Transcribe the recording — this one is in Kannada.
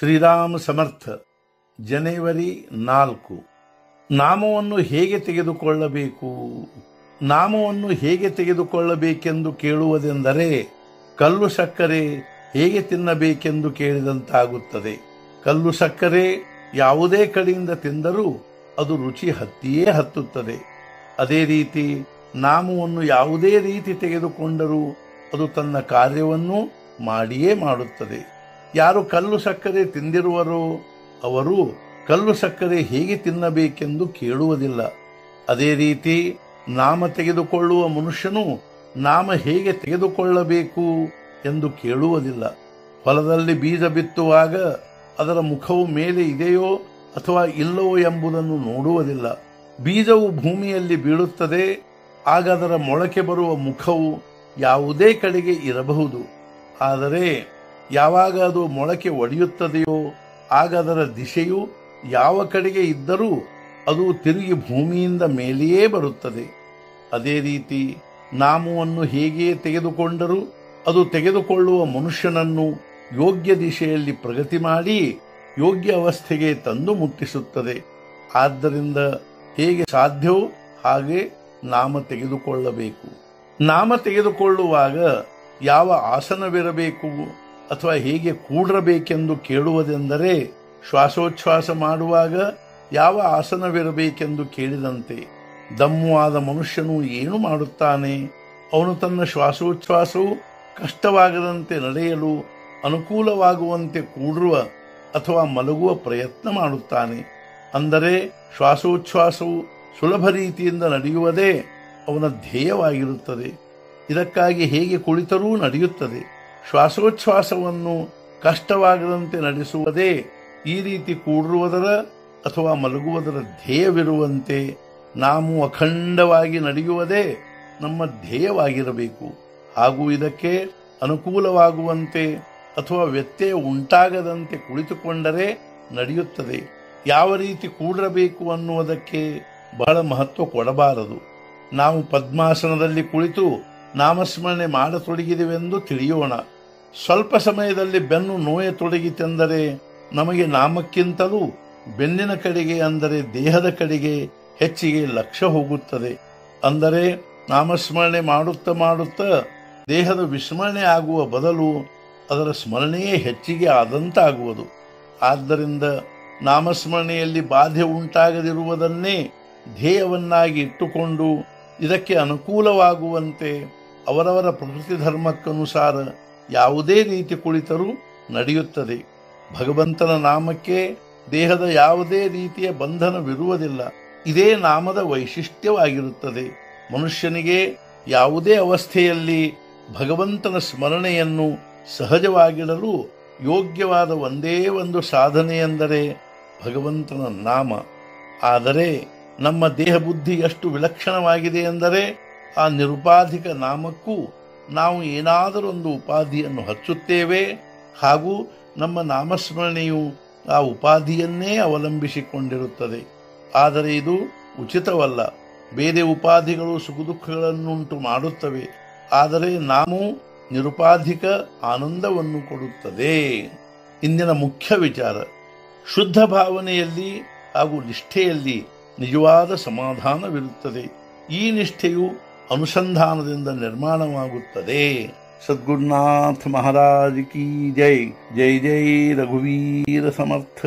ಶ್ರೀರಾಮ ಸಮರ್ಥ. ಜನವರಿ 4. ನಾಮವನ್ನು ಹೇಗೆ ತೆಗೆದುಕೊಳ್ಳಬೇಕು? ನಾಮವನ್ನು ಹೇಗೆ ತೆಗೆದುಕೊಳ್ಳಬೇಕೆಂದು ಕೇಳುವುದೆಂದರೆ ಕಲ್ಲು ಸಕ್ಕರೆ ಹೇಗೆ ತಿನ್ನಬೇಕೆಂದು ಕೇಳಿದಂತಾಗುತ್ತದೆ. ಕಲ್ಲು ಸಕ್ಕರೆ ಯಾವುದೇ ಕಡೆಯಿಂದ ತಿಂದರೂ ಅದು ರುಚಿ ಹತ್ತಿಯೇ ಹತ್ತುತ್ತದೆ. ಅದೇ ರೀತಿ ನಾಮವನ್ನು ಯಾವುದೇ ರೀತಿ ತೆಗೆದುಕೊಂಡರೂ ಅದು ತನ್ನ ಕಾರ್ಯವನ್ನು ಮಾಡಿಯೇ ಮಾಡುತ್ತದೆ. ಯಾರು ಕಲ್ಲು ಸಕ್ಕರೆ ತಿಂದಿರುವರೋ ಅವರು ಕಲ್ಲು ಸಕ್ಕರೆ ಹೇಗೆ ತಿನ್ನಬೇಕೆಂದು ಕೇಳುವುದಿಲ್ಲ. ಅದೇ ರೀತಿ ನಾಮ ತೆಗೆದುಕೊಳ್ಳುವ ಮನುಷ್ಯನು ನಾಮ ಹೇಗೆ ತೆಗೆದುಕೊಳ್ಳಬೇಕು ಎಂದು ಕೇಳುವುದಿಲ್ಲ. ಹೊಲದಲ್ಲಿ ಬೀಜ ಬಿತ್ತುವಾಗ ಅದರ ಮುಖವು ಮೇಲೆ ಇದೆಯೋ ಅಥವಾ ಇಲ್ಲವೋ ಎಂಬುದನ್ನು ನೋಡುವುದಿಲ್ಲ. ಬೀಜವು ಭೂಮಿಯಲ್ಲಿ ಬೀಳುತ್ತದೆ, ಆಗ ಅದರ ಮೊಳಕೆ ಬರುವ ಮುಖವು ಯಾವುದೇ ಕಡೆಗೆ ಇರಬಹುದು. ಆದರೆ ಯಾವಾಗ ಅದು ಮೊಳಕೆ ಒಡೆಯುತ್ತದೆಯೋ ಆಗ ಅದರ ದಿಶೆಯು ಯಾವ ಕಡೆಗೆ ಇದ್ದರೂ ಅದು ತಿರುಗಿ ಭೂಮಿಯಿಂದ ಮೇಲೆಯೇ ಬರುತ್ತದೆ. ಅದೇ ರೀತಿ ನಾಮವನ್ನು ಹೇಗೆ ತೆಗೆದುಕೊಂಡರೂ ಅದು ತೆಗೆದುಕೊಳ್ಳುವ ಮನುಷ್ಯನನ್ನು ಯೋಗ್ಯ ದಿಶೆಯಲ್ಲಿ ಪ್ರಗತಿ ಮಾಡಿ ಯೋಗ್ಯ ಅವಸ್ಥೆಗೆ ತಂದು ಮುಟ್ಟಿಸುತ್ತದೆ. ಆದ್ದರಿಂದ ಹೇಗೆ ಸಾಧ್ಯವೋ ಹಾಗೆ ನಾಮ ತೆಗೆದುಕೊಳ್ಳಬೇಕು. ನಾಮ ತೆಗೆದುಕೊಳ್ಳುವಾಗ ಯಾವ ಆಸನವಿರಬೇಕು ಅಥವಾ ಹೇಗೆ ಕೂಡರಬೇಕೆಂದು ಕೇಳುವುದೆಂದರೆ ಶ್ವಾಸೋಚ್ಛ್ವಾಸ ಮಾಡುವಾಗ ಯಾವ ಆಸನವಿರಬೇಕೆಂದು ಕೇಳಿದಂತೆ. ದಮ್ಮು ಆದ ಮನುಷ್ಯನು ಏನು ಮಾಡುತ್ತಾನೆ? ಅವನು ತನ್ನ ಶ್ವಾಸೋಚ್ಛ್ವಾಸವು ಕಷ್ಟವಾಗದಂತೆ ನಡೆಯಲು ಅನುಕೂಲವಾಗುವಂತೆ ಕೂಡುವ ಅಥವಾ ಮಲಗುವ ಪ್ರಯತ್ನ ಮಾಡುತ್ತಾನೆ. ಅಂದರೆ ಶ್ವಾಸೋಚ್ಛ್ವಾಸವು ಸುಲಭ ರೀತಿಯಿಂದ ನಡೆಯುವುದೇ ಅವನ ಧ್ಯೇಯವಾಗಿರುತ್ತದೆ. ಇದಕ್ಕಾಗಿ ಹೇಗೆ ಕುಳಿತರೂ ನಡೆಯುತ್ತದೆ. ಶ್ವಾಸೋಚ್ಛ್ವಾಸವನ್ನು ಕಷ್ಟವಾಗದಂತೆ ನಡೆಸುವುದೇ ಈ ರೀತಿ ಕೂಡಿರುವುದರ ಅಥವಾ ಮಲಗುವುದರ ಧ್ಯೇಯವಿರುವಂತೆ ನಾವು ಅಖಂಡವಾಗಿ ನಡೆಯುವುದೇ ನಮ್ಮ ಧ್ಯೇಯವಾಗಿರಬೇಕು. ಹಾಗೂ ಇದಕ್ಕೆ ಅನುಕೂಲವಾಗುವಂತೆ ಅಥವಾ ವ್ಯತ್ಯಯ ಉಂಟಾಗದಂತೆ ಕುಳಿತುಕೊಂಡರೆ ನಡೆಯುತ್ತದೆ. ಯಾವ ರೀತಿ ಕೂಡಿರಬೇಕು ಅನ್ನುವುದಕ್ಕೆ ಬಹಳ ಮಹತ್ವ ಕೊಡಬಾರದು. ನಾವು ಪದ್ಮಾಸನದಲ್ಲಿ ಕುಳಿತು ನಾಮಸ್ಮರಣೆ ಮಾಡತೊಡಗಿದೆವೆಂದು ತಿಳಿಯೋಣ. ಸ್ವಲ್ಪ ಸಮಯದಲ್ಲಿ ಬೆನ್ನು ನೋಯತೊಡಗಿತೆಂದರೆ ನಮಗೆ ನಾಮಕ್ಕಿಂತಲೂ ಬೆನ್ನಿನ ಕಡೆಗೆ ಅಂದರೆ ದೇಹದ ಕಡೆಗೆ ಹೆಚ್ಚಿಗೆ ಲಕ್ಷ್ಯ ಹೋಗುತ್ತದೆ. ಅಂದರೆ ನಾಮಸ್ಮರಣೆ ಮಾಡುತ್ತಾ ದೇಹದ ವಿಸ್ಮರಣೆ ಆಗುವ ಬದಲು ಅದರ ಸ್ಮರಣೆಯೇ ಹೆಚ್ಚಿಗೆ ಆದಂತಾಗುವುದು. ಆದ್ದರಿಂದ ನಾಮಸ್ಮರಣೆಯಲ್ಲಿ ಬಾಧೆ ಉಂಟಾಗದಿರುವುದನ್ನೇ ಧ್ಯೇಯವನ್ನಾಗಿ ಇಟ್ಟುಕೊಂಡು ಇದಕ್ಕೆ ಅನುಕೂಲವಾಗುವಂತೆ ಅವರವರ ಪ್ರಕೃತಿ ಧರ್ಮಕ್ಕನುಸಾರ ಯಾವುದೇ ರೀತಿ ಕುಳಿತರೂ ನಡೆಯುತ್ತದೆ. ಭಗವಂತನ ನಾಮಕ್ಕೆ ದೇಹದ ಯಾವುದೇ ರೀತಿಯ ಬಂಧನವಿರುವುದಿಲ್ಲ. ಇದೇ ನಾಮದ ವೈಶಿಷ್ಟ್ಯವಾಗಿರುತ್ತದೆ. ಮನುಷ್ಯನಿಗೆ ಯಾವುದೇ ಅವಸ್ಥೆಯಲ್ಲಿ ಭಗವಂತನ ಸ್ಮರಣೆಯನ್ನು ಸಹಜವಾಗಿಡಲು ಯೋಗ್ಯವಾದ ಒಂದೇ ಒಂದು ಸಾಧನೆ ಎಂದರೆ ಭಗವಂತನ ನಾಮ. ಆದರೆ ನಮ್ಮ ದೇಹ ಬುದ್ಧಿ ಎಷ್ಟು ವಿಲಕ್ಷಣವಾಗಿದೆ ಎಂದರೆ ಆ ನಿರುಪಾಧಿಕ ನಾಮಕ್ಕೂ ನಾವು ಏನಾದರೊಂದು ಉಪಾಧಿಯನ್ನು ಹಚ್ಚುತ್ತೇವೆ. ಹಾಗೂ ನಮ್ಮ ನಾಮಸ್ಮರಣೆಯು ಆ ಉಪಾಧಿಯನ್ನೇ ಅವಲಂಬಿಸಿಕೊಂಡಿರುತ್ತದೆ. ಆದರೆ ಇದು ಉಚಿತವಲ್ಲ. ಬೇರೆ ಉಪಾಧಿಗಳು ಸುಖದುಃಖಗಳನ್ನುಂಟು ಮಾಡುತ್ತವೆ, ಆದರೆ ನಾಮವು ನಿರುಪಾಧಿಕ ಆನಂದವನ್ನು ಕೊಡುತ್ತದೆ. ಇಂದಿನ ಮುಖ್ಯ ವಿಚಾರ, ಶುದ್ಧ ಭಾವನೆಯಲ್ಲಿ ಹಾಗೂ ನಿಷ್ಠೆಯಲ್ಲಿ ನಿಜವಾದ ಸಮಾಧಾನವಿರುತ್ತದೆ. ಈ ನಿಷ್ಠೆಯು ಅನುಸಂಧಾನದಿಂದ ನಿರ್ಮಾಣವಾಗುತ್ತದೆ. ಸದ್ಗುರುನಾಥ ಮಹಾರಾಜ್ ಕಿ ಜೈ. ಜೈ ಜೈ ರಘುವೀರ ಸಮರ್ಥ.